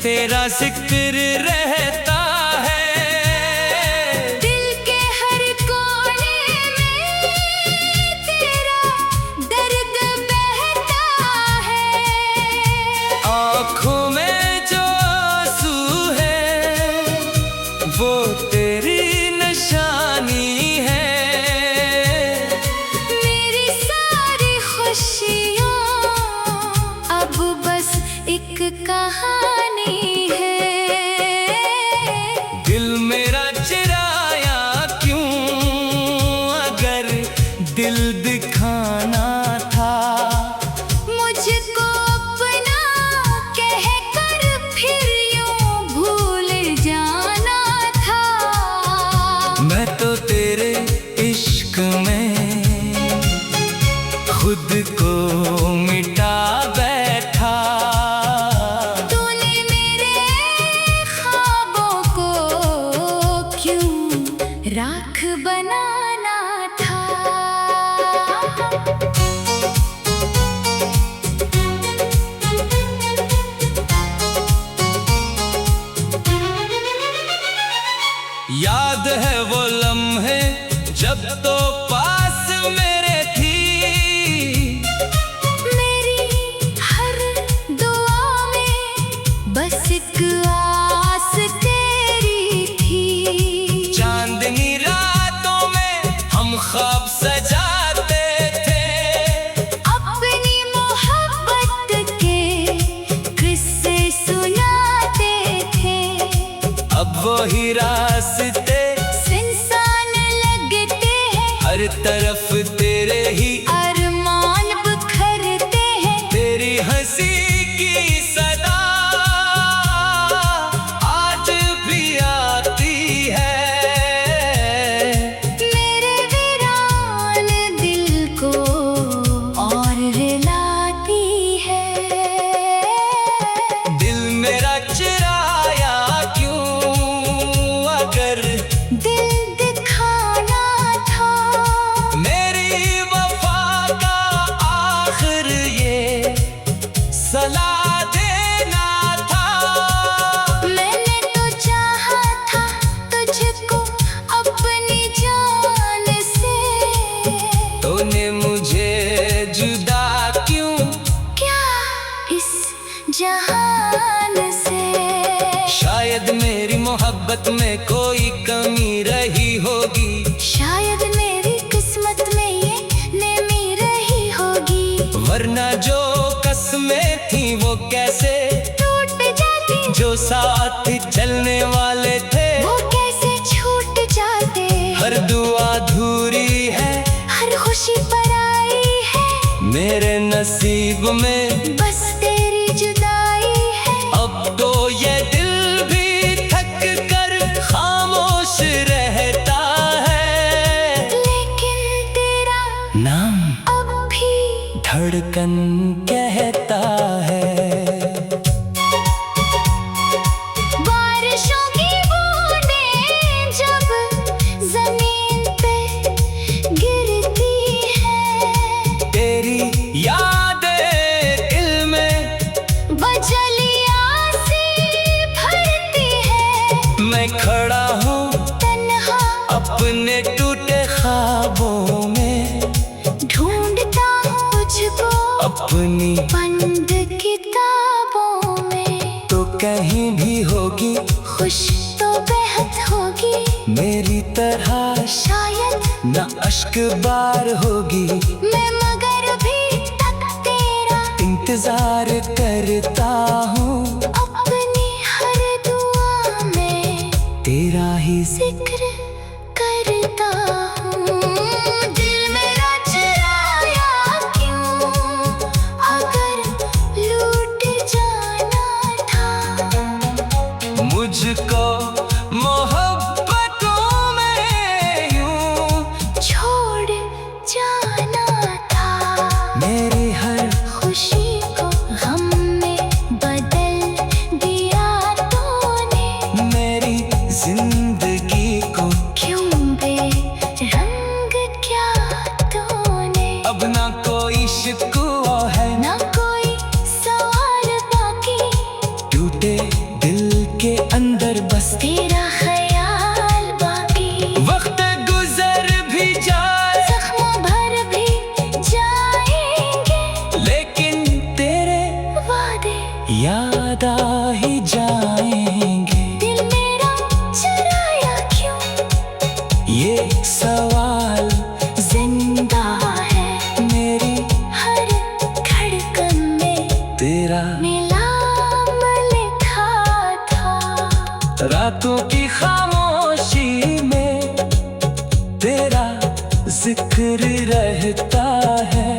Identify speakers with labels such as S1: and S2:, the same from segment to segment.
S1: तेरा जिक्र रहता है।
S2: दिल के हर कोने में तेरा दर्द बहता है।
S1: आँखों में जो आंसू है वो तेरी निशानी है।
S2: मेरी सारी खुशियाँ अब बस एक कहानी है।
S1: दिल मेरा चुराया क्यों, अगर दिल दिखाना था।
S2: मुझको अपना कहकर फिर यूं भूल जाना था।
S1: मैं तो तेरे इश्क में खुद को मिटा बैठा।
S2: तूने मेरे ख्वाबों को क्यों राख बनाना था।
S1: याद है वो लम्हे जब तो पास मेरे थी।
S2: मेरी हर दुआ में बस एक आस तेरी थी।
S1: चांदनी रातों में हम ख्वाब सजाते थे।
S2: अपनी मोहब्बत के किस्से सुनाते थे।
S1: अब वही रास्ते
S2: इंसान लगते हैं,
S1: हर तरफ तेरे ही
S2: अरमान बिखरते हैं।
S1: तेरी हंसी की सदा आज भी आती है।
S2: मेरे वीरान दिल को और हिलाती है।
S1: दिल मेरा चुराया क्यों, अगर
S2: दिल दिखाना था।
S1: मेरी वफा का आखिर ये सलाह देना था।
S2: मैंने तो चाहा था तुझको अपनी जान से।
S1: तूने मुझे जुदा क्यों
S2: क्या इस जहान से।
S1: शायद मेरी मोहब्बत में कोई कमी रही होगी।
S2: शायद मेरी किस्मत में ये नेमी रही होगी।
S1: वरना जो कसमें थी वो कैसे
S2: टूट जाती,
S1: जो साथ चलने वाले थे
S2: वो कैसे छूट जाते।
S1: हर दुआ अधूरी है,
S2: हर खुशी पराई है।
S1: मेरे नसीब में
S2: बस तेरी जुदाई है।
S1: अब तो ये दिल भी थक कर खामोश रहता है।
S2: लेकिन तेरा
S1: नाम
S2: अब भी
S1: धड़कन कहता है।
S2: बारिशों की बूंदें जब जमीन पे गिरती है।
S1: तेरी यादें दिल में
S2: बजलियां सी भरती है।
S1: मैं खड़ा हूँ
S2: तन्हा
S1: अपने टूटे ख्वाबों में।
S2: ढूंढता हूँ तुझको
S1: अपनी
S2: बंद किताबों में।
S1: तो कहीं भी होगी,
S2: खुश तो बेहद होगी।
S1: मेरी तरह
S2: शायद
S1: न अश्क बार होगी।
S2: मैं मगर भी तक तेरा
S1: इंतजार करता हूँ,
S2: अपनी हर दुआ में
S1: तेरा ही
S2: जिक्र करता हूँ। दिल मेरा चुराया क्यों, अगर लूट जाना था।
S1: मुझको मोहब्बतों में यूं
S2: छोड़ जाना था।
S1: मेरी हर
S2: खुशी को गम में बदल दिया तूने।
S1: मेरी जिंदगी को
S2: तेरा ख्याल बाकी।
S1: वक्त गुजर भी जाए,
S2: जख्मों भर भी जाएंगे,
S1: लेकिन तेरे
S2: वादे
S1: याद आ ही जाएंगे।
S2: दिल मेरा चुराया क्यों,
S1: ये सवाल
S2: जिंदा है
S1: मेरी
S2: हर धड़कन में,
S1: तेरा
S2: नाम लिखा था।
S1: रातों की खामोशी में तेरा जिक्र रहता है।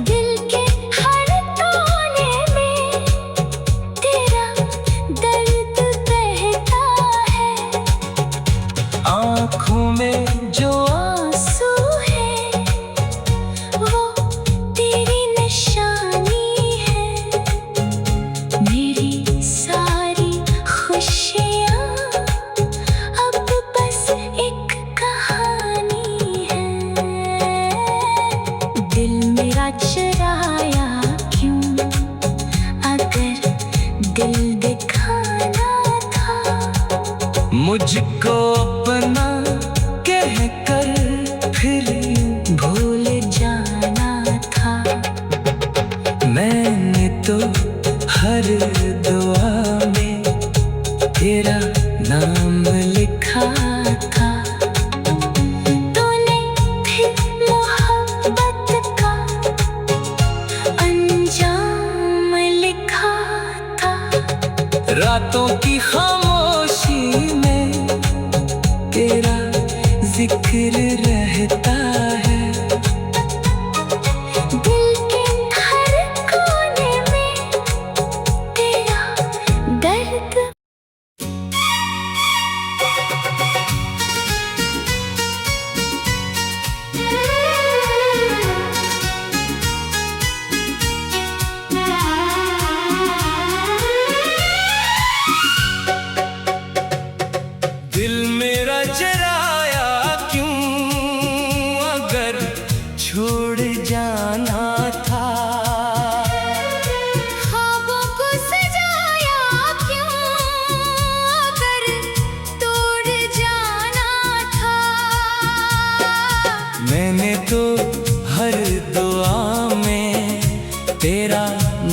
S2: दिल के हर कोने में तेरा दर्द बहता है।
S1: आँखों में जो
S2: आंसू है वो तेरी निशानी है। मेरी सारी खुशियाँ अब बस एक कहानी है। दिल मेरा चुराया क्यों, अगर दिल दिखाना था।
S1: मुझको अपना कह कर फिर
S2: भूल जाना था।
S1: मैंने तो हर दुआ में तेरा नाम लिखा था।
S2: तूने फिर मोहब्बत का अंजाम लिखा था।
S1: रातों की खामोशी में तेरा जिक्र रहता है।
S2: दिल के हर कोने में तेरा दर्द।
S1: दिल मेरा जराया क्यों, अगर छोड़ जाना था।
S2: ख्वाबों को सजाया क्यों, अगर तोड़ जाना था।
S1: मैंने तो हर दुआ में तेरा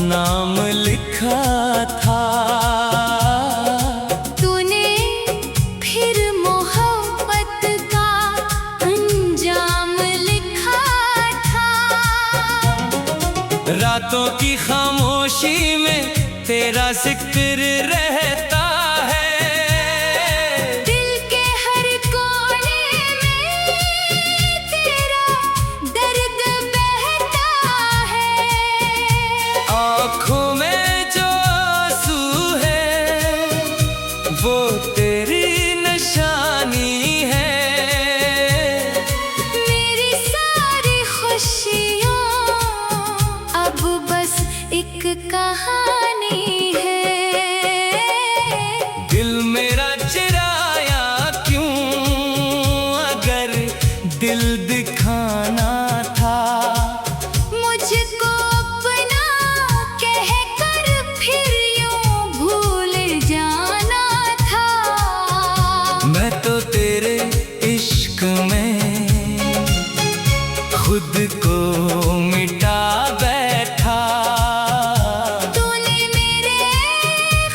S1: नाम लिखा था।
S2: तूने फिर मोहब्बत का अंजाम लिखा था।
S1: रातों की खामोशी में तेरा जिक्र रहता है।
S2: दिल के हर कोने में तेरा दर्द बहता है।
S1: आँखों में जो आंसू है वो तेरी निशानी है।
S2: मेरी सारी खुशियाँ अब बस एक कहानी है।
S1: दिल मेरा चुराया क्यों, अगर दिल दिखाना था।
S2: मुझको अपना कह कर फिर यूं भूल जाना था।
S1: मैं तो तेरे इश्क में खुद को मिटा बैठा।
S2: तूने मेरे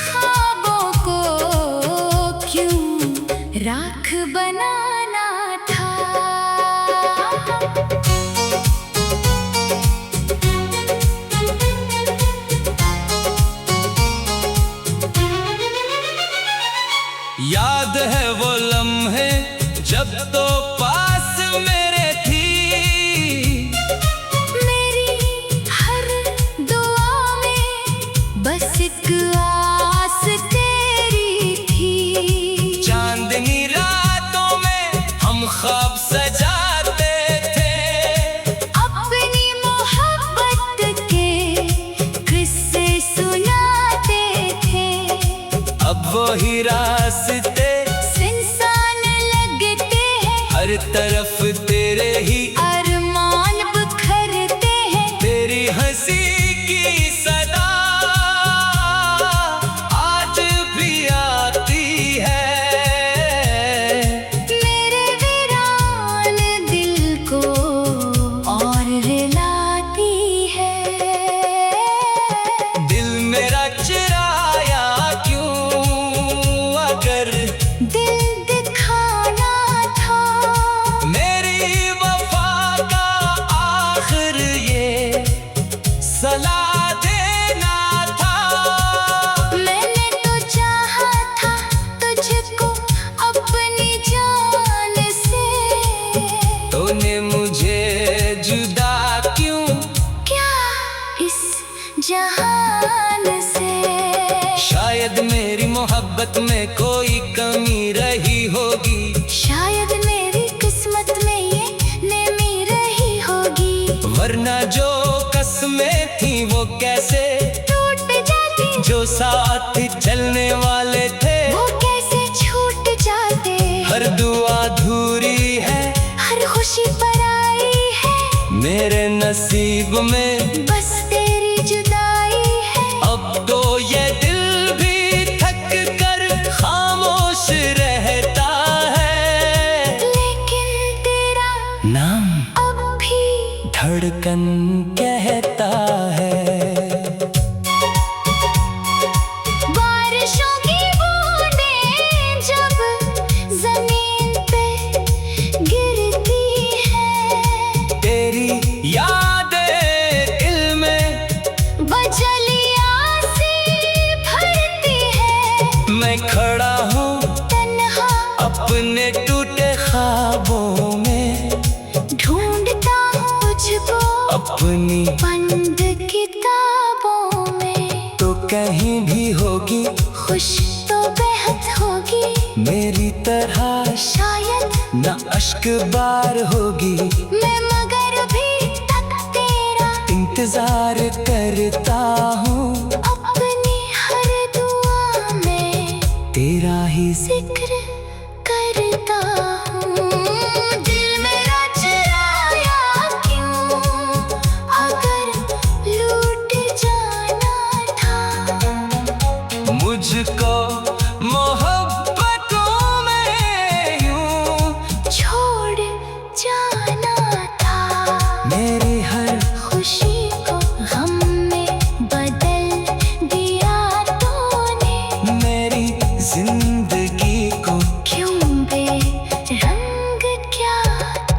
S2: ख्वाबों को क्यों राख बनाना था।
S1: याद है वो लम्हे जब तो पास मेरे थी।
S2: मेरी हर दुआ में बस एक आस तेरी थी।
S1: चांदनी रातों में हम ख्वाब सजाते थे।
S2: अपनी मोहब्बत के किस्से सुनाते थे।
S1: अब वही रास्ते
S2: इंसान लगते हैं,
S1: हर तरफ तेरे ही
S2: अरमान बिखरते हैं।
S1: तेरी हंसी की सदा आज भी आती मोहब्बत में कोई कमी रही होगी।
S2: शायद मेरी किस्मत में ये नेमी रही होगी।
S1: वरना जो कसमें थी वो कैसे
S2: टूट जाती,
S1: जो साथ चलने वाले थे
S2: वो कैसे छूट जाते।
S1: हर दुआ अधूरी है,
S2: हर खुशी पराई है,
S1: मेरे नसीब में
S2: बस तेरी जुदाई है।
S1: अब तो ये दिल भी थक कर खामोश रहता है,
S2: लेकिन तेरा
S1: नाम
S2: अब भी
S1: धड़कन कहता है।
S2: बारिशों की बूंदें जब जमीन पे गिरती है,
S1: तेरी यादें दिल में
S2: बजलियां सी भरती है।
S1: मैं खड़ा हूँ
S2: तन्हा
S1: अपने टूटे ख्वाबों में,
S2: ढूंढता हूँ तुझको
S1: अपनी
S2: बंद किताबों में।
S1: तो कहीं भी होगी
S2: खुश तो बेहद होगी,
S1: मेरी तरह
S2: शायद
S1: न अश्क बार होगी।
S2: मैं मगर भी तक तेरा
S1: इंतजार करता हूँ,
S2: अपनी हर दुआ में
S1: तेरा ही
S2: जिक्र करता हूँ। दिल मेरा चुराया क्यों, अगर लूट जाना था।
S1: मुझको मोहब्बतों में यूं
S2: छोड़ जाना था।
S1: मेरी हर
S2: खुशी को गम में बदल दिया तूने,
S1: मेरी जिंदगी को
S2: क्यों बेरंग क्या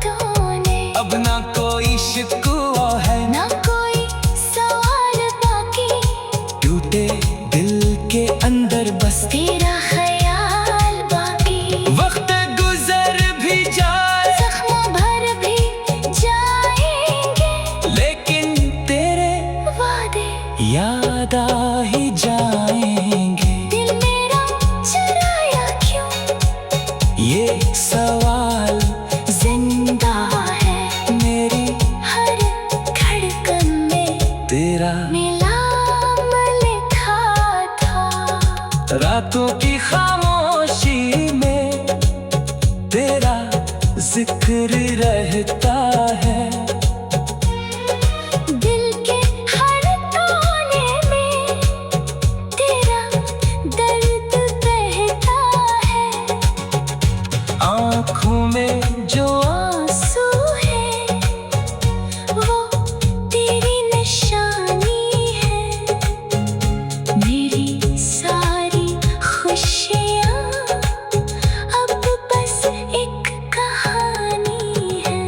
S2: तूने।
S1: अब ना कोई शिकवा है,
S2: ना कोई सवाल बाकी,
S1: टूटे दिल के अंदर बस
S2: तेरा ख्याल बाकी।
S1: वक्त गुजर भी जाए,
S2: जख्मों भर भी जाएंगे,
S1: लेकिन तेरे
S2: वादे
S1: याद आ ही जाएंगे।
S2: दिल मेरा चुराया क्यों,
S1: ये सवाल
S2: जिंदा है
S1: मेरी
S2: हर धड़कन में,
S1: तेरा
S2: नाम लिखा था।
S1: रातों की खामोशी में तेरा जिक्र रहता है।
S2: दिल के हर कोने में तेरा दर्द बहता है।
S1: आँखों में जो
S2: आंसू है वो तेरी निशानी है। मेरी सारी खुशियाँ अब बस एक कहानी है।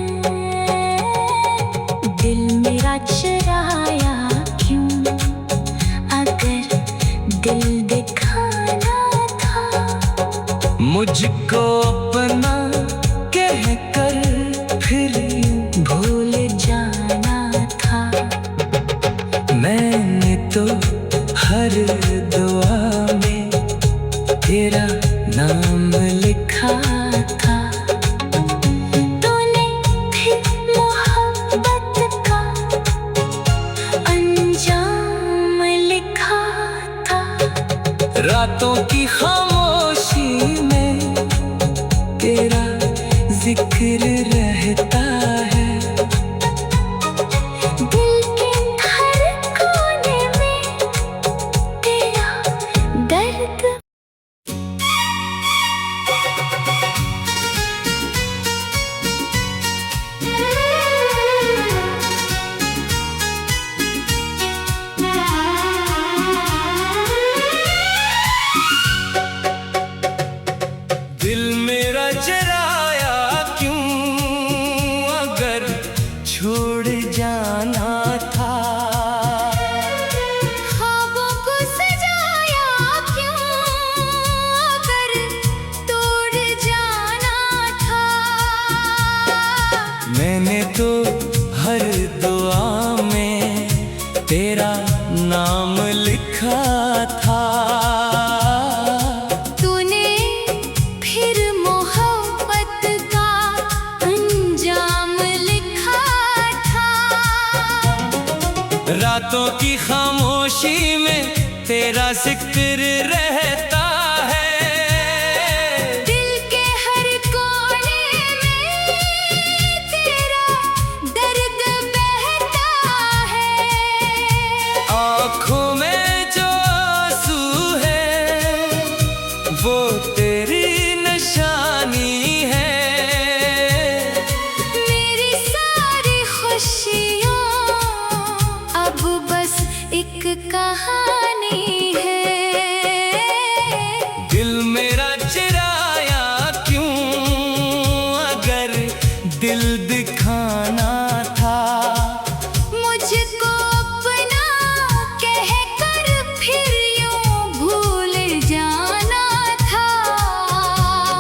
S2: दिल मेरा चुराया क्यों, अगर दिल दिखाना था।
S1: मुझको अपना कह कर फिर
S2: भूल जाना था।
S1: मैंने तो हर दुआ में तेरा नाम लिखा था।
S2: तूने भी मोहब्बत का अंजाम लिखा था।
S1: रातों की खामोशी में तेरा जिक्र रहता है।
S2: दिल के हर कोने में तेरा दर्द।
S1: रातों की खामोशी में तेरा जिक्र रहता है।
S2: दिल के हर कोने में तेरा दर्द बहता है।
S1: आँखों में जो आंसू है वो तेरी निशानी है।
S2: मेरी सारी खुशियाँ अब बस एक कहानी है।
S1: दिल मेरा चुराया क्यों, अगर दिल दिखाना था।
S2: मुझको अपना कह कर फिर यूं भूल जाना था।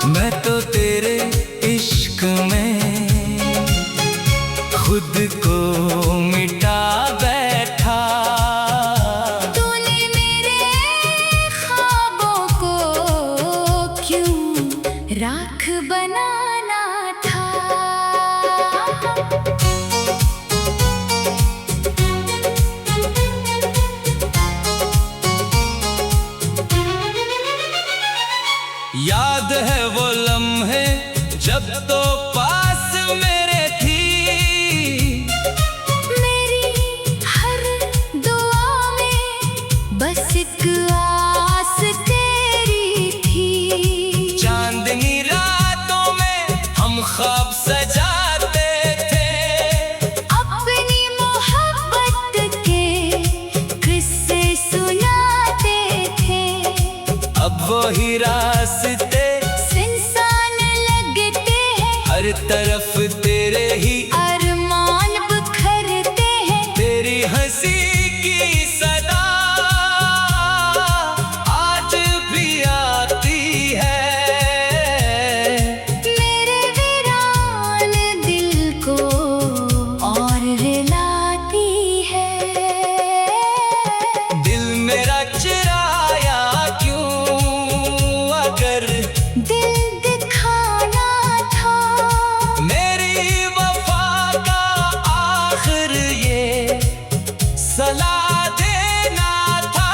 S1: मैं तो तेरे इश्क में खुद को मिटा बैठा।
S2: तूने मेरे ख्वाबों को क्यों राख बनाना था।
S1: याद है वो लम्हे जब तो पास मेरे थी।
S2: मेरी हर दुआ में बस एक आस तेरी थी।
S1: चांदनी रातों में हम ख्वाब सजाते थे।
S2: अपनी मोहब्बत के किस्से सुनाते थे।
S1: अब वही रास्ते
S2: इंसान लगते हैं,
S1: हर तरफ तेरे ही
S2: अरमान बिखरते हैं।
S1: तेरी हंसी की सदा आज भी आती है।
S2: मेरे वीरान दिल को और रिलाती है।
S1: दिल मेरा चुराया क्यों, अगर
S2: दिल दिखाना था।
S1: मेरी वफा का आखिर ये सलाह देना था।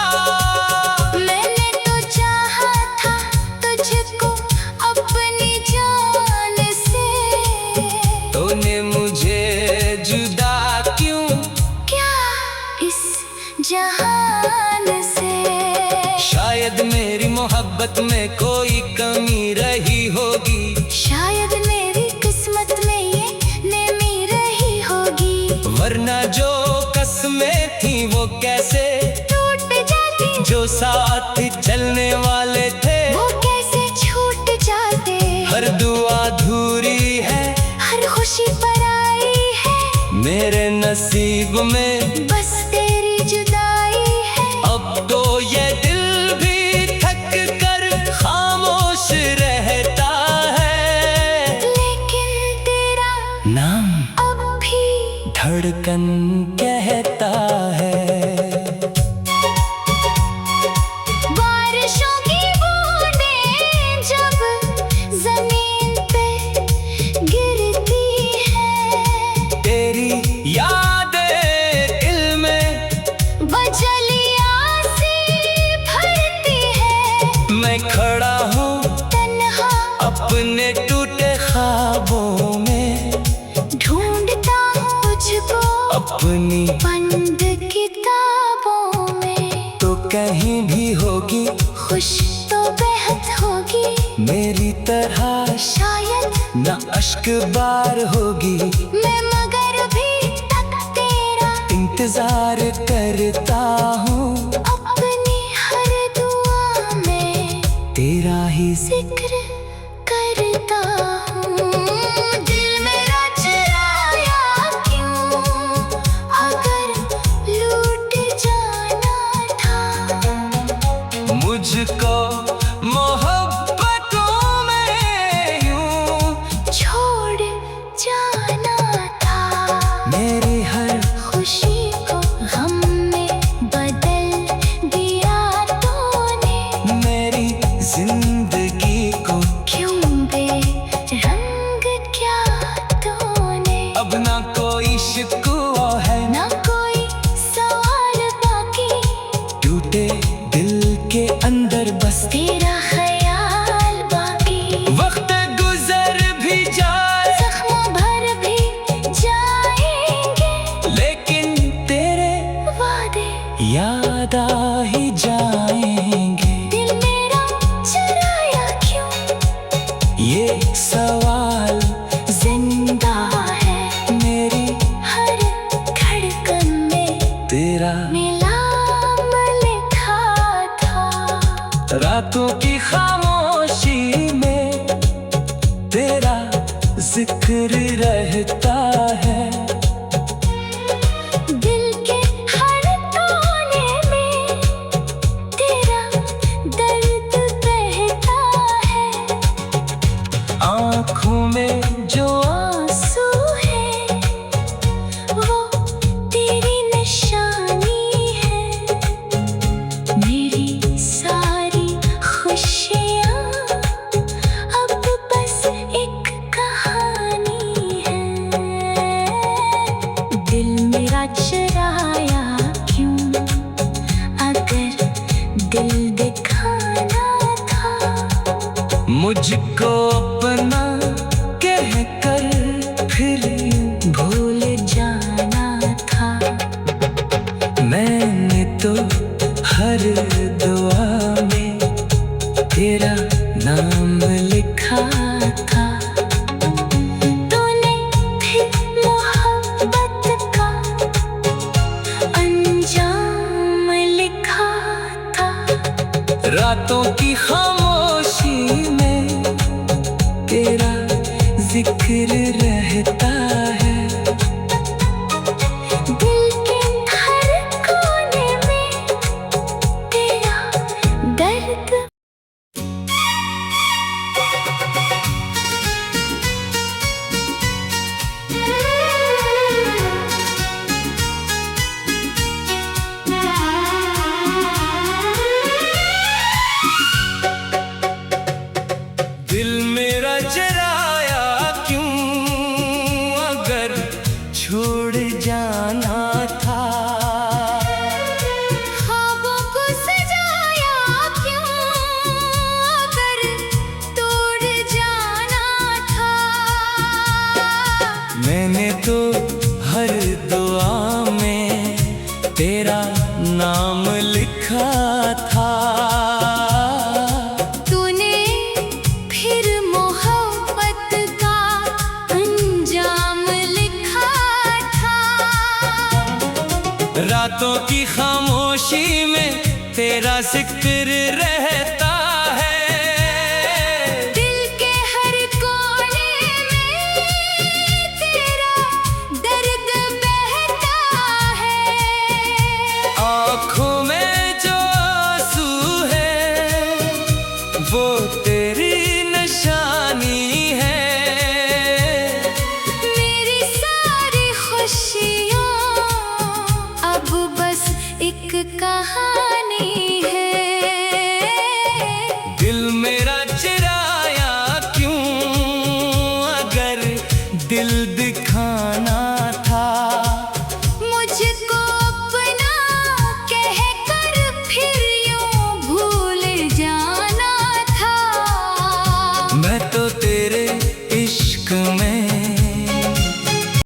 S2: मैंने तो चाहा था तुझको अपनी जान से।
S1: तूने मुझे जुदा क्यों
S2: क्या इस जहान से।
S1: शायद मेरी मोहब्बत में कोई कमी रही होगी।
S2: शायद मेरी किस्मत में ये नेमी रही होगी।
S1: वरना जो कसमें थी वो कैसे
S2: टूट जाती,
S1: जो साथ चलने वाले थे
S2: वो कैसे छूट जाते।
S1: हर दुआ अधूरी है,
S2: हर खुशी पराई है।
S1: मेरे नसीब में
S2: बस तेरी जुदाई है।
S1: अब तो ये दिल भी थक कर खामोश रहता है।
S2: लेकिन तेरा
S1: नाम
S2: अब भी
S1: धड़कन कहता है।
S2: बारिशों की बूंदें जब जमीन पे गिरती है।
S1: तेरी यादें दिल में
S2: बजलियां सी भरती है।
S1: मैं खड़ा हूँ
S2: तन्हा
S1: अपने टूटे ख्वाबों में।
S2: ढूंढता हूँ तुझको
S1: अपनी
S2: बंद किताबों में।
S1: तो कहीं भी होगी,
S2: खुश तो बेहद होगी।
S1: मेरी तरह
S2: शायद
S1: न अश्क बार होगी।
S2: मैं मगर भी तक तेरा
S1: इंतजार करता हूँ,
S2: अपनी हर दुआ में
S1: तेरा ही
S2: जिक्र करता हूँ। दिल मेरा चुराया क्यों, अगर लूट जाना था।
S1: मुझको मोहब्बतों में यूं
S2: छोड़ जाना था।
S1: मेरी हर
S2: खुशी को गम में बदल दिया तूने।
S1: मेरी जिंदगी को
S2: क्यों
S1: ये सवाल
S2: जिंदा है
S1: मेरी
S2: हर धड़कन में,
S1: तेरा
S2: नाम लिखा था।
S1: रातों की खामोशी में तेरा जिक्र रहता है।
S2: दिल के हर कोने में तेरा दर्द बहता है।
S1: आँखों में जो
S2: आंसू है वो तेरी निशानी है। मेरी सारी खुशियाँ अब बस एक कहानी है। दिल मेरा चुराया क्यों, अगर दिल दिखाना था।
S1: मुझको अपना कहकर फिर
S2: भूल जाना था।
S1: मैंने तो हर दुआ में तेरा नाम लिखा था।
S2: तूने फिर मोहब्बत का अंजाम लिखा था।
S1: रातों की खामोशी में तेरा जिक्र रहता है।
S2: दिल के हर कोने में तेरा दर्द।
S1: दिल मेरा जराया क्यों, अगर छोड़ जाना था।
S2: ख्वाबों को सजाया क्यों, अगर तोड़ जाना था।
S1: मैंने तो हर दुआ में तेरा नाम लिखा था।
S2: तूने फिर मोहब्बत का अंजाम लिखा था।
S1: रातों की खामोशी में तेरा जिक्र रहता